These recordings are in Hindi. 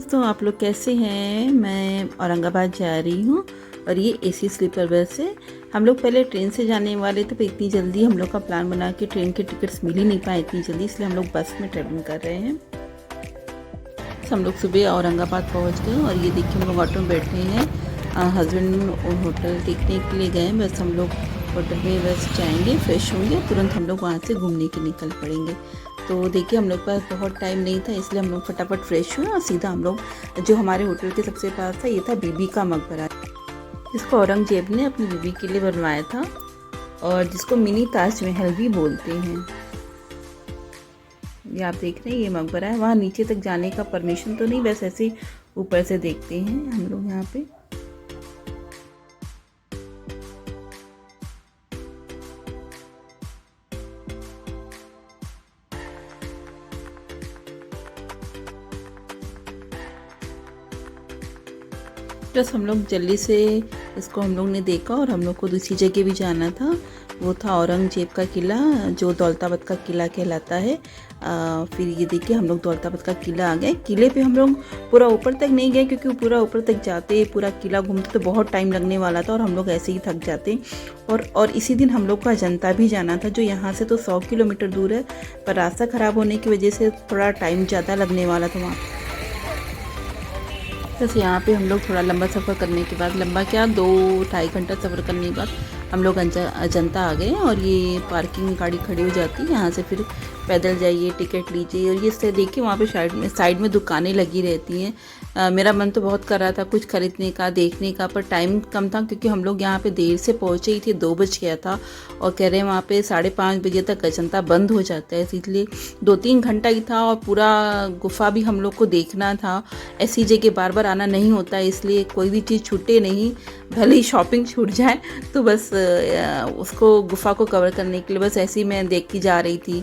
दोस्तों, आप लोग कैसे हैं। मैं औरंगाबाद जा रही हूँ और ये एसी स्लीपर बस है। हम लोग पहले ट्रेन से जाने वाले थे, पर इतनी जल्दी हम लोग का प्लान बना के ट्रेन के टिकट्स मिल ही नहीं पाए इतनी जल्दी, इसलिए हम लोग बस में ट्रेवलिंग कर रहे हैं। हम लोग सुबह औरंगाबाद पहुँच गए और ये देखिए हम लोग ऑटो में बैठे हैं। हस्बैंड होटल देखने के लिए गए। बस हम लोग होटल में बस जाएंगे, फ्रेश होंगे, तुरंत हम लोग वहाँ से घूमने के निकल पड़ेंगे। तो देखिए हम लोग के पास बहुत टाइम नहीं था, इसलिए हम लोग फटाफट फ्रेश हुए और सीधा हम लोग जो हमारे होटल के सबसे पास था, ये था बीबी का मकबरा, जिसको औरंगजेब ने अपनी बीबी के लिए बनवाया था और जिसको मिनी ताजमहल भी बोलते हैं। ये आप देख रहे हैं, ये मकबरा है। वहाँ नीचे तक जाने का परमिशन तो नहीं, बस ऐसे ऊपर से देखते हैं हम लोग यहाँ पे। बस हम लोग जल्दी से इसको हम लोग ने देखा और हम लोग को दूसरी जगह भी जाना था। वो था औरंगजेब का किला, जो दौलताबाद का किला कहलाता है। फिर ये देखिए हम लोग दौलताबाद का किला आ गए। किले पे हम लोग पूरा ऊपर तक नहीं गए, क्योंकि पूरा ऊपर तक जाते पूरा किला घूमते तो बहुत टाइम लगने वाला था और हम लोग ऐसे ही थक जाते। और इसी दिन हम लोग को अजंता भी जाना था, जो यहाँ से तो 100 किलोमीटर दूर है, पर रास्ता ख़राब होने की वजह से थोड़ा टाइम ज़्यादा लगने वाला था वहाँ। बस यहाँ पे हम लोग थोड़ा लंबा सफ़र करने के बाद, लंबा क्या 2-2.5 घंटा सफ़र करने के बाद हम लोग अजंता आ गए। और ये पार्किंग में गाड़ी खड़ी हो जाती है, यहाँ से फिर पैदल जाइए, टिकट लीजिए। और ये से देखिए वहाँ पे साइड में दुकानें लगी रहती हैं। मेरा मन तो बहुत कर रहा था कुछ खरीदने का, देखने का, पर टाइम कम था, क्योंकि हम लोग यहाँ पे देर से पहुँचे ही थे, 2 बज गया था। और कह रहे हैं वहाँ पे 5:30 बजे तक अजंता बंद हो जाता है, इसलिए 2-3 घंटा ही था और पूरा गुफा भी हम लोग को देखना था। ऐसी जगह बार बार आना नहीं होता है, इसलिए कोई भी चीज़ छूटे नहीं, भले ही शॉपिंग छूट जाए तो बस उसको गुफा को कवर करने के लिए बस ऐसे ही मैं देखती जा रही थी।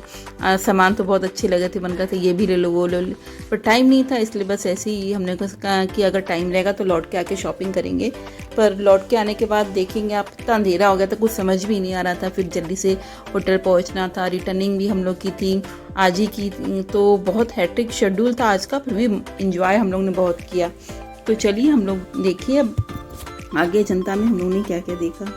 सामान तो बहुत अच्छे लगे थे, मन का था ये भी ले लो वो ले लो, पर टाइम नहीं था, इसलिए बस ऐसे ही हमने कहा कि अगर टाइम रहेगा तो लौट के आके शॉपिंग करेंगे। पर लौट के आने के बाद देखेंगे, आप इतना अंधेरा हो गया था, कुछ समझ भी नहीं आ रहा था। फिर जल्दी से होटल पहुंचना था, रिटर्निंग भी हम लोग की थी आज ही की, तो बहुत हैट्रिक शेड्यूल था आज का, फिर भी इंजॉय हम लोग ने बहुत किया। तो चलिए हम लोग देखिए अब आगे जनता में हम लोग ने क्या क्या देखा।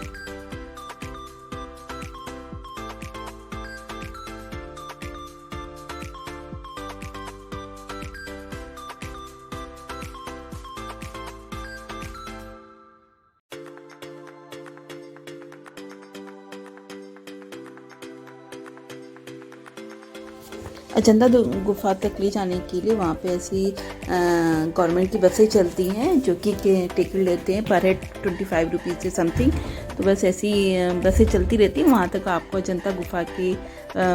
अजंता गुफा तक ले जाने के लिए वहाँ पे ऐसी गवर्नमेंट की बसें चलती हैं, जो कि टिकट लेते हैं पर हेड 25 रुपीज़ से समथिंग। तो बस ऐसी बसें चलती रहती हैं, वहाँ तक आपको अजंता गुफा के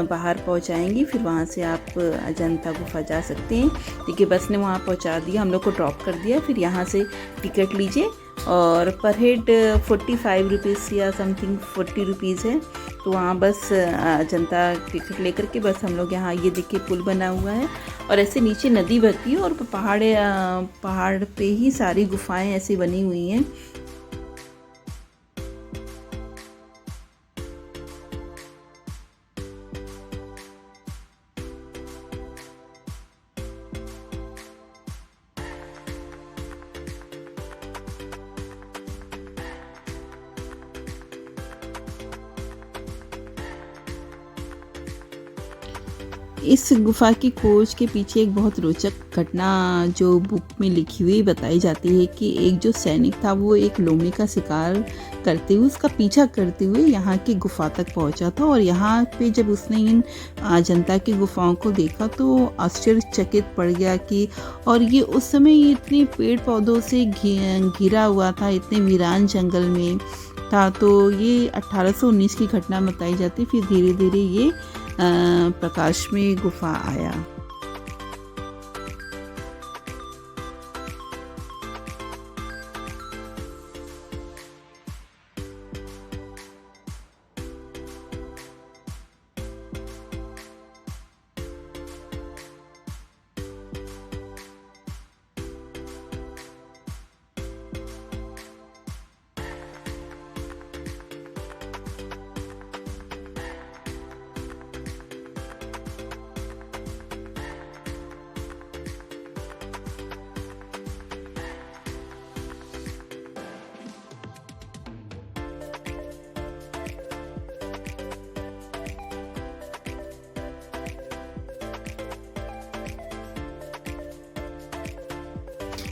बाहर पहुँचाएंगी। फिर वहाँ से आप अजंता गुफा जा सकते हैं। देखिए बस ने वहाँ पहुँचा दिया, हम लोग को ड्रॉप कर दिया। फिर यहाँ से टिकट लीजिए और पर हेड 45 रुपीज़ या समथिंग 40 रुपीज़ है। तो वहाँ बस अजंता टिकट लेकर के बस हम लोग यहाँ, ये देखिए पुल बना हुआ है और ऐसे नीचे नदी बहती है और पहाड़ पे ही सारी गुफाएं ऐसी बनी हुई हैं। इस गुफा की खोज के पीछे एक बहुत रोचक घटना जो बुक में लिखी हुई बताई जाती है कि एक जो सैनिक था, वो एक लोमड़ी का शिकार करते हुए, उसका पीछा करते हुए यहाँ की गुफा तक पहुँचा था। और यहाँ पे जब उसने इन अजंता की गुफाओं को देखा तो आश्चर्यचकित पड़ गया कि, और ये उस समय ये इतने पेड़ पौधों से घिरा हुआ था, इतने वीरान जंगल में था। तो ये 1819 की घटना बताई जाती। फिर धीरे धीरे ये प्रकाश में गुफा आया।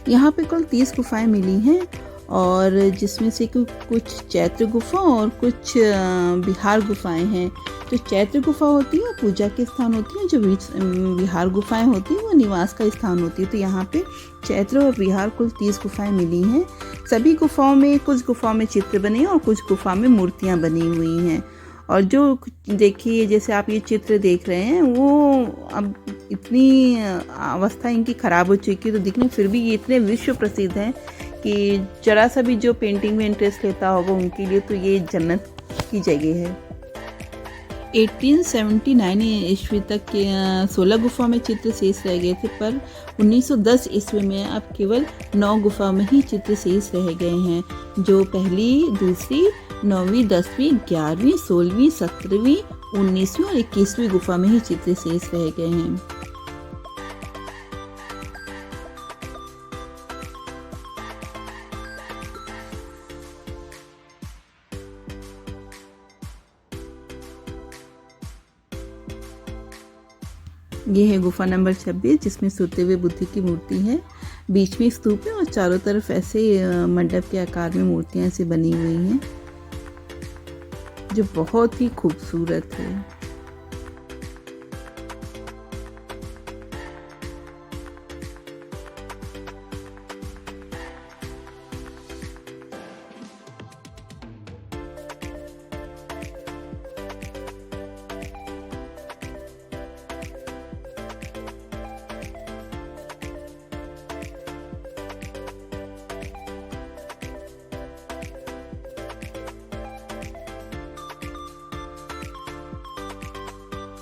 यहाँ पे कुल 30 गुफाएं मिली हैं और जिसमें से कुछ चैत्र गुफा और कुछ विहार गुफाएं हैं। जो चैत्र गुफा होती है पूजा के स्थान होती है, जो विहार गुफाएं होती हैं वो निवास का स्थान होती है। तो यहाँ पे चैत्र और विहार कुल 30 गुफाएं मिली हैं। सभी गुफाओं में कुछ गुफाओं में चित्र बने हैं और कुछ गुफा में मूर्तियाँ बनी हुई हैं। और जो देखिए जैसे आप ये चित्र देख रहे हैं वो अब इतनी अवस्था इनकी ख़राब हो चुकी है तो दिखने फिर भी ये इतने विश्व प्रसिद्ध हैं कि जरा सा भी जो पेंटिंग में इंटरेस्ट लेता होगा उनके लिए तो ये जन्नत की जगह है। 1879 ईस्वी तक के 16 गुफा में चित्र शेष रह गए थे, पर 1910 ईस्वी में अब केवल 9 गुफा में ही चित्र शेष रह गए हैं। जो पहली, दूसरी, 9वीं, 10वीं, 11वीं, 16वीं, 17वीं, 19वीं और 21वीं गुफा में ही चित्र शेष रह गए हैं। ये है गुफा नंबर 26 जिसमें सोते हुए बुद्ध की मूर्ति है। बीच में स्तूप है और चारों तरफ ऐसे मंडप के आकार में मूर्तियां ऐसे बनी हुई हैं जो बहुत ही खूबसूरत है।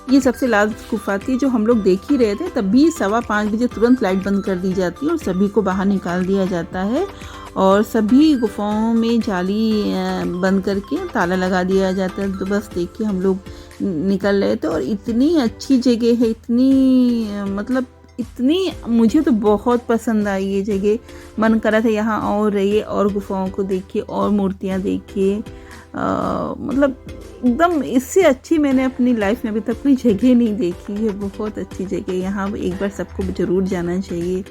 ये सबसे लास्ट गुफा थी जो हम लोग देख ही रहे थे, तब भी 5:15 बजे तुरंत लाइट बंद कर दी जाती है और सभी को बाहर निकाल दिया जाता है और सभी गुफाओं में जाली बंद करके ताला लगा दिया जाता है। तो बस देख के हम लोग निकल रहे थे और इतनी अच्छी जगह है, इतनी मुझे तो बहुत पसंद आई ये जगह। मन करा था यहाँ और रहिए और गुफाओं को देखिए और मूर्तियाँ देखिए। एकदम इससे अच्छी मैंने अपनी लाइफ में अभी तक कोई जगह नहीं देखी है। बहुत अच्छी जगह, यहाँ एक बार सबको ज़रूर जाना चाहिए।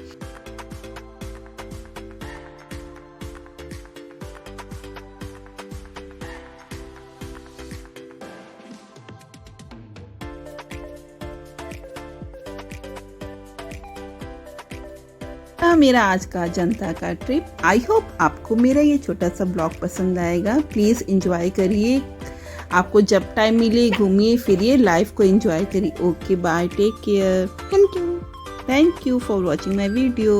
मेरा आज का जनता का ट्रिप। आई होप आपको मेरा ये छोटा सा ब्लॉग पसंद आएगा। प्लीज़ एंजॉय करिए, आपको जब टाइम मिले घूमिए फिरिए, लाइफ को एंजॉय करिए। Okay bye, take care, thank you for watching my video.